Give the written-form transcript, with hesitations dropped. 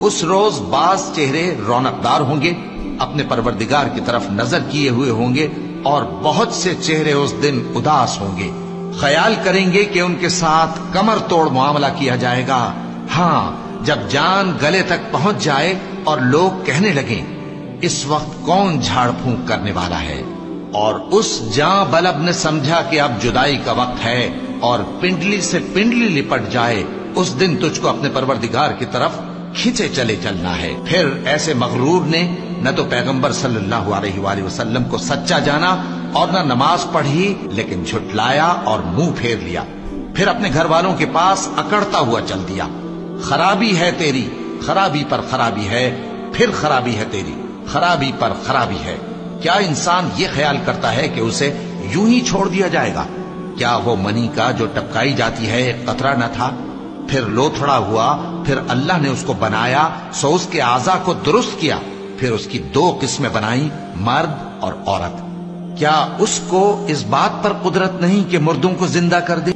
اس روز بعض چہرے رونقدار ہوں گے، اپنے پروردگار کی طرف نظر کیے ہوئے ہوں گے، اور بہت سے چہرے اس دن اداس ہوں گے، خیال کریں گے کہ ان کے ساتھ کمر توڑ معاملہ کیا جائے گا۔ ہاں، جب جان گلے تک پہنچ جائے اور لوگ کہنے لگیں اس وقت کون جھاڑ پھونک کرنے والا ہے، اور اس جاں بلب نے سمجھا کہ اب جدائی کا وقت ہے اور پنڈلی سے پنڈلی لپٹ جائے، اس دن تجھ کو اپنے پروردگار کی طرف کھینچے چلے چلنا ہے۔ پھر ایسے مغرور نے نہ تو پیغمبر صلی اللہ علیہ وآلہ وسلم کو سچا جانا اور نہ نماز پڑھی، لیکن جھٹلایا اور منہ پھیر لیا، پھر اپنے گھر والوں کے پاس اکڑتا ہوا چل دیا۔ خرابی ہے تیری، خرابی پر خرابی ہے، پھر خرابی ہے تیری، خرابی پر خرابی ہے۔ کیا انسان یہ خیال کرتا ہے کہ اسے یوں ہی چھوڑ دیا جائے گا؟ کیا وہ منی کا جو ٹپکائی جاتی ہے ایک قطرہ نہ تھا، پھر لوتھڑا ہوا، پھر اللہ نے اس کو بنایا، سو اس کے اعضاء کو درست کیا، پھر اس کی دو قسمیں بنائیں، مرد اور عورت۔ کیا اس کو اس بات پر قدرت نہیں کہ مردوں کو زندہ کر دے؟